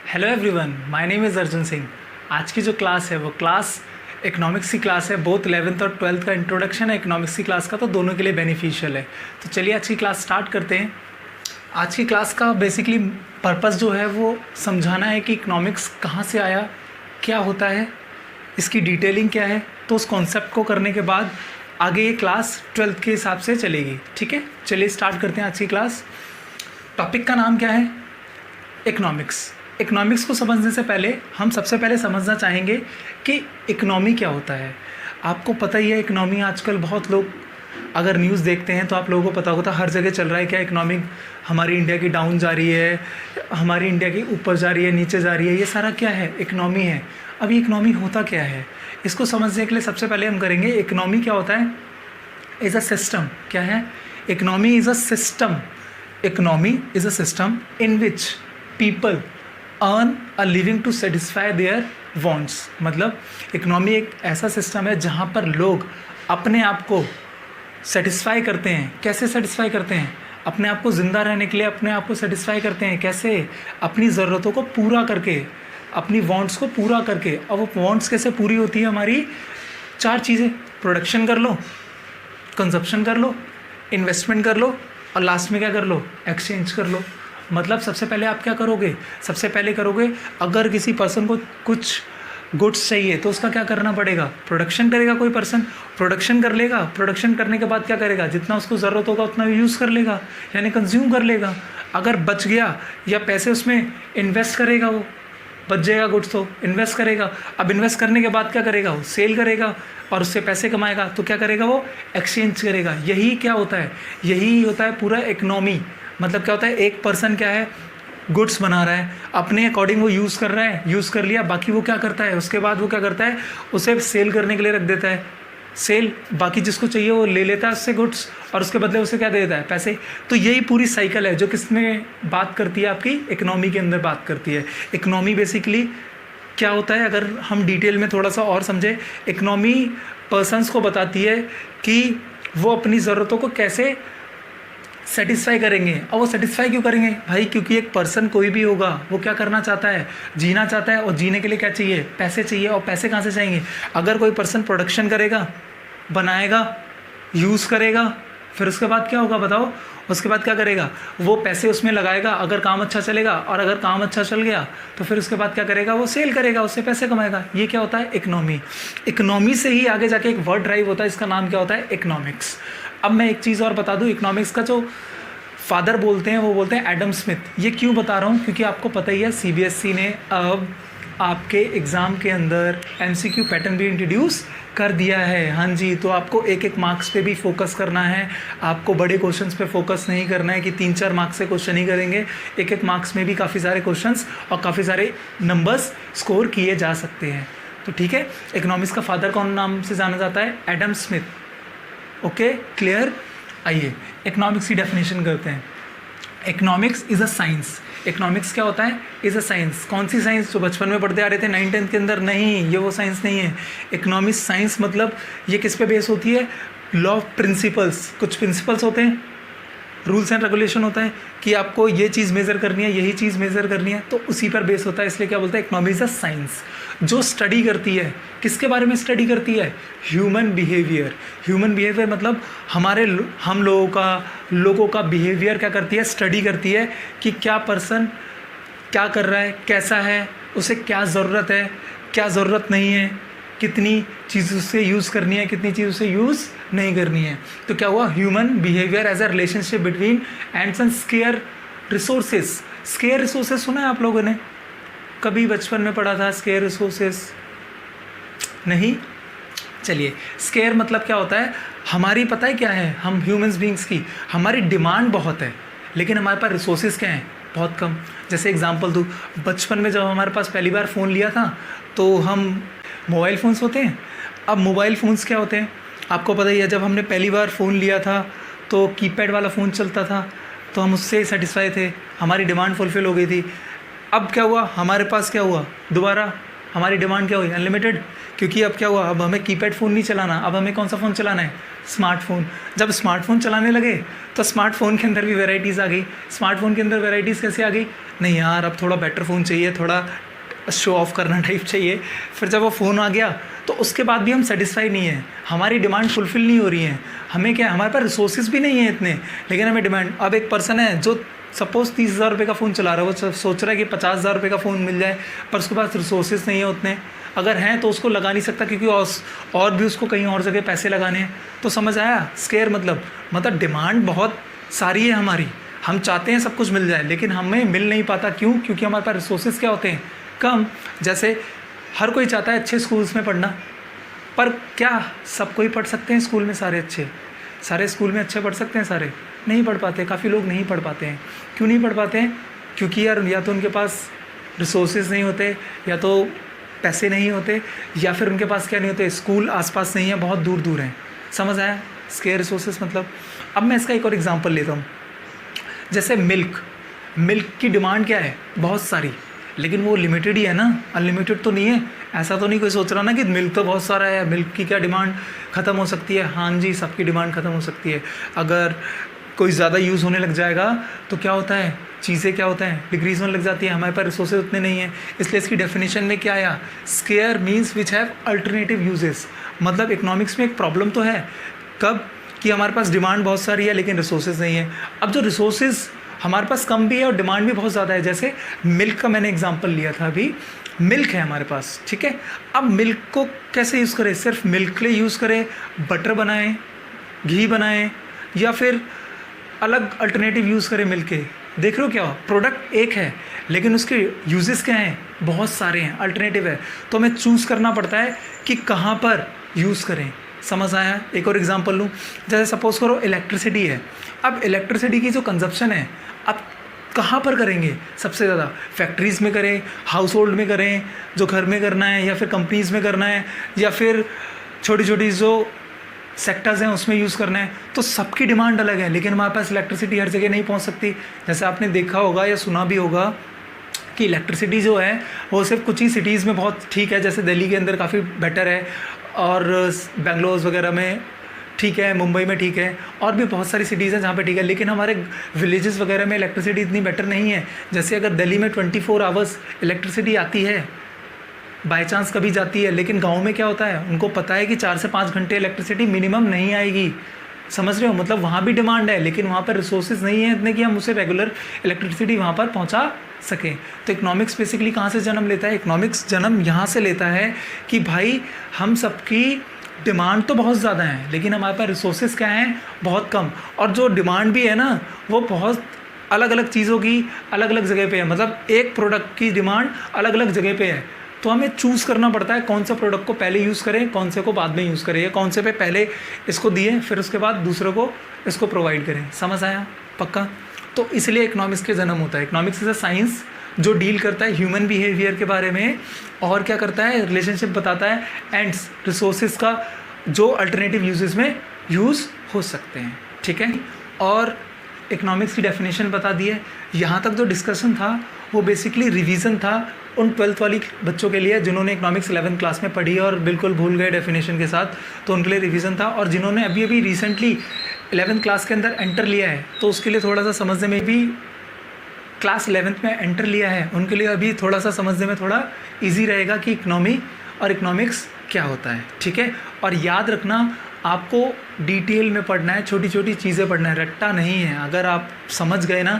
Hello everyone, my name is Arjun Singh. आज की जो क्लास है वो क्लास इकोनॉमिक्स की क्लास है। बोथ 11th और 12th का इंट्रोडक्शन है इकोनॉमिक्स की क्लास का, तो दोनों के लिए बेनिफिशियल है। तो चलिए आज की क्लास स्टार्ट करते हैं। आज की क्लास का बेसिकली पर्पस जो है वो समझाना है कि इकोनॉमिक्स कहाँ से आया, क्या होता है, इसकी डिटेलिंग क्या है। तो उस कॉन्सेप्ट को करने के बाद आगे ये क्लास 12th के हिसाब से चलेगी। ठीक है, चलिए स्टार्ट करते हैं आज की क्लास। टॉपिक का नाम क्या है? इकोनॉमिक्स। इकोनॉमिक्स को समझने से पहले हम सबसे पहले समझना चाहेंगे कि इकोनॉमी क्या होता है। आपको पता ही है इकोनॉमी आजकल बहुत लोग अगर न्यूज़ देखते हैं तो आप लोगों को पता होता है हर जगह चल रहा है क्या इकोनॉमिक हमारी इंडिया की डाउन जा रही है, हमारी इंडिया की ऊपर जा रही है, नीचे जा रही है। ये सारा क्या है? इकोनॉमी है। अब ये इकोनॉमी होता क्या है, इसको समझने के लिए सबसे पहले हम करेंगे इकोनॉमी क्या होता है। Is a system. क्या है? Economy is a system. Economy is a system in which people earn a living to satisfy their wants. मतलब इकोनॉमी एक ऐसा सिस्टम है जहाँ पर लोग अपने आप को सेटिस्फाई करते हैं। कैसे सेटिस्फाई करते हैं? अपने आप को ज़िंदा रहने के लिए अपने आप को सेटिस्फाई करते हैं। कैसे? अपनी ज़रूरतों को पूरा करके, अपनी वांट्स को पूरा करके। अब वो वांट्स कैसे पूरी होती है हमारी? 4 चीज़ें। प्रोडक्शन कर लो, कंजप्शन कर लो, इन्वेस्टमेंट कर लो और लास्ट में क्या कर लो? एक्सचेंज कर लो। मतलब सबसे पहले आप क्या करोगे? सबसे पहले करोगे अगर किसी पर्सन को कुछ गुड्स चाहिए तो उसका क्या करना पड़ेगा? प्रोडक्शन करेगा। कोई पर्सन प्रोडक्शन कर लेगा, प्रोडक्शन करने के बाद क्या करेगा? जितना उसको ज़रूरत होगा उतना यूज़ कर लेगा, यानी कंज्यूम कर लेगा। अगर बच गया या पैसे उसमें इन्वेस्ट करेगा, वो बच जाएगा गुड्स तो इन्वेस्ट करेगा। अब इन्वेस्ट करने के बाद क्या करेगा? वो सेल करेगा और उससे पैसे कमाएगा। तो क्या करेगा? वो एक्सचेंज करेगा। यही क्या होता है? यही होता है पूरा इकोनॉमी। मतलब क्या होता है? एक पर्सन क्या है, गुड्स बना रहा है, अपने अकॉर्डिंग वो यूज़ कर रहा है, यूज़ कर लिया, बाकी वो क्या करता है? उसके बाद वो क्या करता है? उसे सेल करने के लिए रख देता है। सेल, बाकी जिसको चाहिए वो ले लेता है उससे गुड्स और उसके बदले उसे क्या दे देता है? पैसे। तो यही पूरी साइकिल है जो किसमें बात करती है? आपकी इकोनॉमी के अंदर बात करती है। इकोनॉमी बेसिकली क्या होता है अगर हम डिटेल में थोड़ा सा और समझें, इकोनॉमी पर्सनस को बताती है कि वो अपनी ज़रूरतों को कैसे सेटिस्फाई करेंगे। और वो सेटिस्फाई क्यों करेंगे भाई? क्योंकि एक पर्सन कोई भी होगा वो क्या करना चाहता है? जीना चाहता है। और जीने के लिए क्या चाहिए? पैसे चाहिए। और पैसे कहाँ से चाहिए? अगर कोई पर्सन प्रोडक्शन करेगा, बनाएगा, यूज़ करेगा, फिर उसके बाद क्या होगा बताओ? उसके बाद क्या करेगा? वो पैसे उसमें लगाएगा अगर काम अच्छा चलेगा, और अगर काम अच्छा चल गया तो फिर उसके बाद क्या करेगा? वो सेल करेगा, उससे पैसे कमाएगा। ये क्या होता है? इकोनॉमी। इकोनॉमी से ही आगे जाके एक वर्ड ड्राइव होता है, इसका नाम क्या होता है? इकोनॉमिक्स। अब मैं एक चीज़ और बता दूं, इकोनॉमिक्स का जो फादर बोलते हैं वो बोलते हैं एडम स्मिथ। ये क्यों बता रहा हूँ? क्योंकि आपको पता ही है सीबीएसई ने अब आपके एग्ज़ाम के अंदर एमसीक्यू पैटर्न भी इंट्रोड्यूस कर दिया है। हाँ जी, तो आपको एक एक मार्क्स पे भी फोकस करना है। आपको बड़े क्वेश्चंस पे फोकस नहीं करना है कि 3-4 मार्क्स से क्वेश्चन ही करेंगे। एक एक मार्क्स में भी काफ़ी सारे क्वेश्चंस और काफ़ी सारे नंबर्स स्कोर किए जा सकते हैं। तो ठीक है, इकोनॉमिक्स का फादर कौन नाम से जाना जाता है? Adam Smith. Okay, clear? आइए इकोनॉमिक्स की डेफिनेशन करते हैं। Economics is a science. Economics क्या होता है? Is a science. कौन सी साइंस जो बचपन में पढ़ते आ रहे थे 9th-10th के अंदर? नहीं, ये वो साइंस नहीं है। इकोनॉमिक्स साइंस मतलब ये किस पे बेस होती है? Law of principles. कुछ प्रिंसिपल्स होते हैं, रूल्स एंड रेगुलेशन होता है कि आपको ये चीज़ मेज़र करनी है, यही चीज़ मेज़र करनी है, तो उसी पर बेस होता है। इसलिए क्या बोलते हैं? इकोनॉमी इज़ अ साइंस जो स्टडी करती है। किसके बारे में स्टडी करती है? Human behaviour. ह्यूमन बिहेवियर मतलब हम लोगों का बिहेवियर क्या करती है? स्टडी करती है कि क्या पर्सन क्या कर रहा है, कैसा है, उसे क्या ज़रूरत है, क्या ज़रूरत नहीं है, कितनी चीज़ उससे यूज़ करनी है, कितनी चीज़ उससे यूज़ नहीं करनी है। तो क्या हुआ? Human behaviour as a relationship between ends and scarce resources. Scarce resources सुना है आप लोगों ने? कभी बचपन में पढ़ा था स्केयर रिसोर्सेज? नहीं? चलिए, स्केयर मतलब क्या होता है? हमारी पता है क्या है? हम ह्यूमंस बीइंग्स की हमारी डिमांड बहुत है लेकिन हमारे पास रिसोर्सेज क्या हैं? बहुत कम। जैसे एग्जांपल दूँ, बचपन में जब हमारे पास पहली बार फ़ोन लिया था तो हम मोबाइल फ़ोन्स होते हैं। अब मोबाइल फ़ोन्स क्या होते हैं आपको पता ही है। जब हमने पहली बार फ़ोन लिया था तो कीपैड वाला फ़ोन चलता था, तो हम उससे सेटिस्फाई थे, हमारी डिमांड फुलफ़िल हो गई थी। अब क्या हुआ? हमारे पास क्या हुआ? दोबारा हमारी डिमांड क्या हुई? अनलिमिटेड। क्योंकि अब क्या हुआ, अब हमें कीपैड फ़ोन नहीं चलाना, अब हमें कौन सा फ़ोन चलाना है, स्मार्टफ़ोन। जब स्मार्टफ़ोन चलाने लगे तो स्मार्टफ़ोन के अंदर भी वैराइटीज़ आ गई। स्मार्टफ़ोन के अंदर वैराइटीज़ कैसे आ गई, नहीं यार अब थोड़ा बेटर फ़ोन चाहिए, थोड़ा शो ऑफ करना टाइप चाहिए। फिर जब वो फ़ोन आ गया तो उसके बाद भी हम सेटिस्फाई नहीं हैं, हमारी डिमांड फुलफ़िल नहीं हो रही है। हमें क्या, हमारे पास रिसोर्सेज भी नहीं है इतने, लेकिन हमें डिमांड। अब एक पर्सन है जो सपोज़ 30,000 रुपये का फ़ोन चला रहा है, वो सोच रहा है कि 50,000 रुपये का फ़ोन मिल जाए, पर उसके पास रिसोर्सेज नहीं है उतने। अगर हैं तो उसको लगा नहीं सकता, क्योंकि और भी उसको कहीं और जगह पैसे लगाने हैं। तो समझ आया स्केयर मतलब डिमांड बहुत सारी है हमारी, हम चाहते हैं सब कुछ मिल जाए, लेकिन हमें मिल नहीं पाता। क्यों? क्योंकि हमारे पास रिसोर्सेज क्या होते हैं, कम। जैसे हर कोई चाहता है अच्छे स्कूल्स में पढ़ना, पर क्या सब कोई पढ़ सकते हैं स्कूल में? सारे स्कूल में अच्छे पढ़ सकते हैं? सारे नहीं पढ़ पाते, काफ़ी लोग नहीं पढ़ पाते हैं। क्यों नहीं पढ़ पाते हैं? क्योंकि यार या तो उनके पास रिसोर्सेज नहीं होते, या तो पैसे नहीं होते, या फिर उनके पास क्या नहीं होते, स्कूल आसपास नहीं है, बहुत दूर दूर हैं। समझ आया स्केयर रिसोर्सेज मतलब। अब मैं इसका एक और एग्जांपल लेता हूँ। जैसे मिल्क की डिमांड क्या है, बहुत सारी, लेकिन वो लिमिटेड ही है ना, अनलिमिटेड तो नहीं है। ऐसा तो नहीं कोई सोच रहा ना कि मिल्क तो बहुत सारा है, मिल्क की क्या डिमांड ख़त्म हो सकती है। हाँ जी, सबकी डिमांड ख़त्म हो सकती है। अगर कोई ज़्यादा यूज़ होने लग जाएगा तो क्या होता है, चीज़ें क्या होता है, डिक्रीज़ होने लग जाती है। हमारे पास रिसोर्सेज उतने नहीं हैं, इसलिए इसकी डेफिनेशन में क्या आया, square means which have alternative uses. मतलब इकोनॉमिक्स में एक प्रॉब्लम तो है, कब कि हमारे पास डिमांड बहुत सारी है लेकिन रिसोर्सेज नहीं है। अब जो रिसोर्सेज हमारे पास कम भी है और डिमांड भी बहुत ज़्यादा है, जैसे मिल्क का मैंने एग्जांपल लिया था अभी। मिल्क है हमारे पास, ठीक है। अब मिल्क को कैसे यूज़ करें, सिर्फ मिल्क के लिए यूज़ करें, बटर बनाएं, घी बनाएं, या फिर अलग अल्टरनेटिव यूज़ करें मिल्क के? देख रहे हो क्या, प्रोडक्ट एक है लेकिन उसके यूजेस क्या हैं, बहुत सारे हैं, अल्टरनेटिव है। तो हमें चूज़ करना पड़ता है कि कहाँ पर यूज़ करें। समझ आया? एक और एग्जांपल लूँ, जैसे सपोज़ करो इलेक्ट्रिसिटी है। अब इलेक्ट्रिसिटी की जो कंजप्शन है, अब कहाँ पर करेंगे सबसे ज़्यादा? फैक्ट्रीज़ में करें, हाउस होल्ड में करें, जो घर में करना है, या फिर कंपनीज़ में करना है, या फिर छोटी छोटी जो सेक्टर्स हैं उसमें यूज़ करना है। तो सबकी डिमांड अलग है, लेकिन हमारे पास इलेक्ट्रिसिटी हर जगह नहीं पहुंच सकती। जैसे आपने देखा होगा या सुना भी होगा कि इलेक्ट्रिसिटी जो है वो सिर्फ कुछ ही सिटीज़ में बहुत ठीक है, जैसे दिल्ली के अंदर काफ़ी बेटर है, और बेंगलोर वगैरह में ठीक है, मुंबई में ठीक है, और भी बहुत सारी सिटीज़ हैं जहाँ पे ठीक है। लेकिन हमारे विलेजेस वगैरह में इलेक्ट्रिसिटी इतनी बेटर नहीं है। जैसे अगर दिल्ली में 24 आवर्स इलेक्ट्रिसिटी आती है, बाय चांस कभी जाती है, लेकिन गांव में क्या होता है, उनको पता है कि 4 से 5 घंटे इलेक्ट्रिसिटी मिनिमम नहीं आएगी। समझ रहे हो? मतलब वहाँ भी डिमांड है, लेकिन वहाँ पर रिसोर्सेज नहीं है इतने कि हम उसे रेगुलर इलेक्ट्रिसिटी वहाँ पर पहुँचा सकें। तो इकोनॉमिक्स बेसिकली कहाँ से जन्म लेता है? इकोनॉमिक्स जन्म यहाँ से लेता है कि भाई हम सबकी डिमांड तो बहुत ज़्यादा है, लेकिन हमारे पास रिसोर्सेज क्या हैं, बहुत कम। और जो डिमांड भी है ना, वो बहुत अलग अलग चीज़ों की अलग अलग जगह पे है। मतलब एक प्रोडक्ट की डिमांड अलग अलग जगह पे है, तो हमें चूज़ करना पड़ता है कौन सा प्रोडक्ट को पहले यूज़ करें, कौन से को बाद में यूज़ करें, या कौन से पे पहले इसको दिए फिर उसके बाद दूसरों को इसको प्रोवाइड करें। समझ आया? पक्का? तो इसलिए इकोनॉमिक्स के जन्म होता है। इकोनॉमिक्स इज़ अ साइंस जो डील करता है ह्यूमन बिहेवियर के बारे में, और क्या करता है, रिलेशनशिप बताता है एंड्स रिसोर्सेज का जो अल्टरनेटिव यूजेस में यूज़ हो सकते हैं। ठीक है, और इकोनॉमिक्स की डेफिनेशन बता दी है। यहाँ तक जो डिस्कशन था वो बेसिकली रिवीजन था उन 12th वाली बच्चों के लिए जिन्होंने इकोनॉमिक्स 11th क्लास में पढ़ी और बिल्कुल भूल गए डेफिनेशन के साथ, तो उनके लिए रिवीजन था। और जिन्होंने अभी अभी रिसेंटली 11th क्लास के अंदर एंटर लिया है, तो उसके लिए थोड़ा सा समझने में भी, क्लास 11th में एंटर लिया है उनके लिए अभी थोड़ा सा समझने में थोड़ा ईजी रहेगा कि इकोनॉमी और इकोनॉमिक्स क्या होता है। ठीक है, और याद रखना आपको डिटेल में पढ़ना है, छोटी छोटी चीज़ें पढ़ना है, रट्टा नहीं है। अगर आप समझ गए ना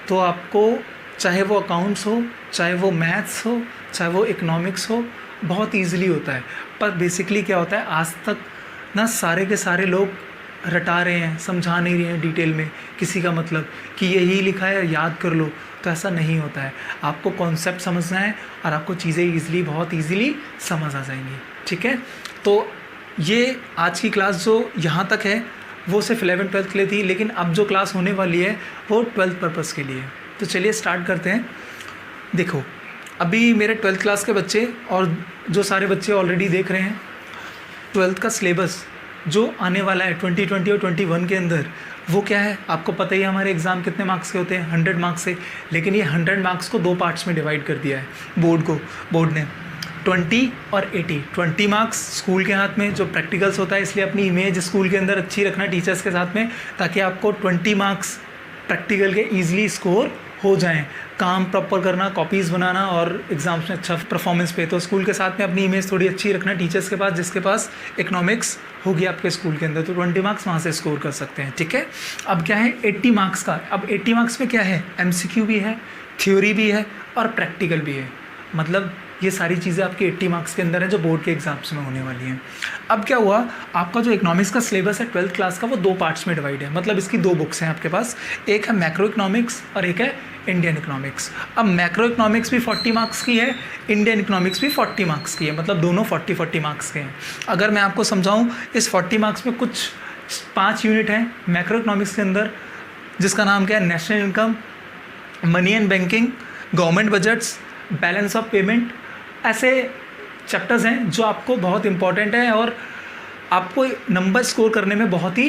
तो आपको, चाहे वो अकाउंट्स हो, चाहे वो मैथ्स हो, चाहे वो इकोनॉमिक्स हो, बहुत ईजिली होता है। पर बेसिकली क्या होता है, आज तक ना सारे के सारे लोग रटा रहे हैं, समझा नहीं रहे हैं डिटेल में किसी का मतलब कि यही लिखा है याद कर लो, तो ऐसा नहीं होता है। आपको कॉन्सेप्ट समझना है और आपको चीज़ें ईजिली, बहुत ईजिली समझ आ जाएंगी। ठीक है, तो ये आज की क्लास जो यहाँ तक है वो सिर्फ 11th 12th के लिए थी, लेकिन अब जो क्लास होने वाली है वो 12th पर्पज़ के लिए। तो चलिए स्टार्ट करते हैं। देखो, अभी मेरे 12th क्लास के बच्चे और जो सारे बच्चे ऑलरेडी देख रहे हैं, 12th का सिलेबस जो आने वाला है 2020 और 21 के अंदर, वो क्या है आपको पता ही है। हमारे एग्ज़ाम कितने मार्क्स के होते हैं, 100 मार्क्स से, लेकिन ये 100 मार्क्स को 2 पार्ट्स में डिवाइड कर दिया है बोर्ड ने। 20 और 80, 20 मार्क्स स्कूल के हाथ में जो प्रैक्टिकल्स होता है, इसलिए अपनी इमेज स्कूल के अंदर अच्छी रखना टीचर्स के साथ में, ताकि आपको 20 मार्क्स प्रैक्टिकल के ईजिली स्कोर हो जाएं। काम प्रॉपर करना, कॉपीज़ बनाना और एग्ज़ाम्स में अच्छा परफॉर्मेंस पे, तो स्कूल के साथ में अपनी इमेज थोड़ी अच्छी रखना टीचर्स के पास, जिसके पास इकोनॉमिक्स होगी आपके स्कूल के अंदर, तो 20 मार्क्स वहाँ से स्कोर कर सकते हैं। ठीक है, अब क्या है 80 मार्क्स का। अब 80 मार्क्स में क्या है, MCQ भी है, थ्योरी भी है और प्रैक्टिकल भी है। मतलब ये सारी चीज़ें आपके 80 मार्क्स के अंदर हैं जो बोर्ड के एग्जाम्स में होने वाली हैं। अब क्या हुआ, आपका जो इकोनॉमिक्स का सिलेबस है 12th क्लास का, वो 2 पार्ट्स में डिवाइड है। मतलब इसकी 2 बुक्स हैं आपके पास, एक है मैक्रो इकोनॉमिक्स और एक है इंडियन इकोनॉमिक्स। अब मैक्रो इकोनॉमिक्स भी 40 मार्क्स की है, इंडियन इकोनॉमिक्स भी 40 मार्क्स की है, मतलब दोनों 40-40 मार्क्स के हैं। अगर मैं आपको समझाऊँ, इस 40 मार्क्स में कुछ 5 यूनिट हैं मैक्रो इकोनॉमिक्स के अंदर, जिसका नाम क्या है, national income, money and banking, government budgets, balance of payment. ऐसे चैप्टर्स हैं जो आपको बहुत इंपॉर्टेंट है और आपको नंबर स्कोर करने में बहुत ही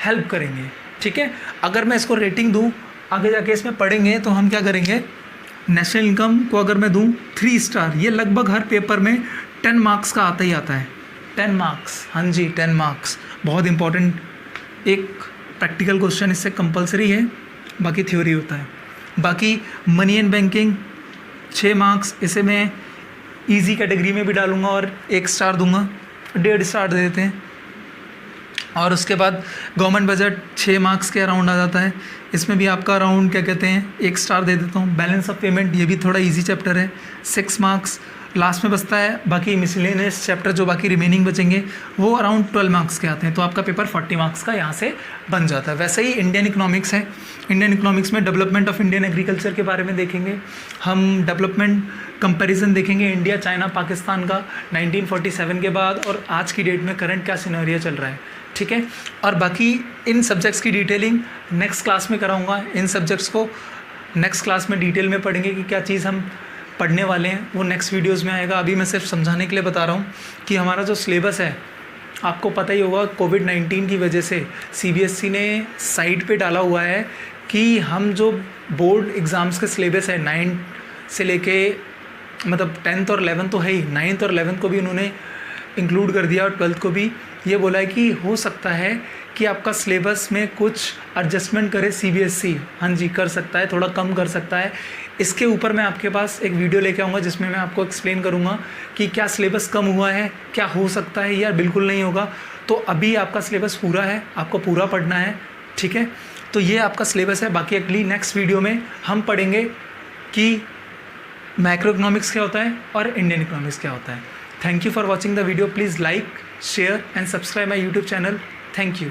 हेल्प करेंगे। ठीक है, अगर मैं इसको रेटिंग दूं, आगे जाके इसमें पढ़ेंगे तो हम क्या करेंगे, नेशनल इनकम को अगर मैं दूं 3 स्टार, ये लगभग हर पेपर में 10 मार्क्स का आता ही आता है। 10 मार्क्स, हाँ जी 10 मार्क्स, बहुत इंपॉर्टेंट। एक प्रैक्टिकल क्वेश्चन इससे कंपलसरी है, बाकी थ्योरी होता है। बाकी मनी एंड बैंकिंग 6 मार्क्स, इसे मैं इजी कैटेगरी में भी डालूंगा और 1 स्टार दूंगा, 1.5 स्टार दे देते हैं। और उसके बाद गवर्नमेंट बजट 6 मार्क्स के अराउंड आ जाता है, इसमें भी आपका अराउंड क्या कहते हैं 1 स्टार दे देता हूँ। बैलेंस ऑफ पेमेंट, ये भी थोड़ा इजी चैप्टर है, 6 मार्क्स लास्ट में बचता है। बाकी मिसलेनियस चैप्टर जो बाकी रिमेनिंग बचेंगे वो अराउंड 12 मार्क्स के आते हैं, तो आपका पेपर 40 मार्क्स का यहाँ से बन जाता है। वैसे ही इंडियन इकोनॉमिक्स है, इंडियन इकोनॉमिक्स में डेवलपमेंट ऑफ इंडियन एग्रीकल्चर के बारे में देखेंगे हम, डेवलपमेंट कंपैरिजन देखेंगे इंडिया, चाइना, पाकिस्तान का 1947 के बाद और आज की डेट में करंट क्या सिनेरियो चल रहा है। ठीक है, और बाकी इन सब्जेक्ट्स की डिटेलिंग नेक्स्ट क्लास में कराऊंगा। इन सब्जेक्ट्स को नेक्स्ट क्लास में डिटेल में पढ़ेंगे कि क्या चीज़ हम पढ़ने वाले हैं, वो नेक्स्ट वीडियोस में आएगा। अभी मैं सिर्फ समझाने के लिए बता रहा हूँ कि हमारा जो सिलेबस है, आपको पता ही होगा कोविड-19 की वजह से CBSE ने साइट पे डाला हुआ है कि हम जो बोर्ड एग्ज़ाम्स के सिलेबस है 9 से लेके, मतलब 10th और 11th तो है ही, 9th और 11th को भी उन्होंने इंक्लूड कर दिया और 12th को भी। ये बोला है कि हो सकता है कि आपका सिलेबस में कुछ एडजस्टमेंट करे CBSE, हाँ जी कर सकता है, थोड़ा कम कर सकता है। इसके ऊपर मैं आपके पास एक वीडियो लेके आऊँगा जिसमें मैं आपको एक्सप्लेन करूँगा कि क्या सिलेबस कम हुआ है, क्या हो सकता है या बिल्कुल नहीं होगा। तो अभी आपका सिलेबस पूरा है, आपको पूरा पढ़ना है। ठीक है, तो ये आपका सिलेबस है। बाकी अगली नेक्स्ट वीडियो में हम पढ़ेंगे कि मैक्रो इकोनॉमिक्स क्या होता है और इंडियन इकोनॉमिक्स क्या होता है। Thank you for watching the video. Please like, share and subscribe my YouTube channel. Thank you.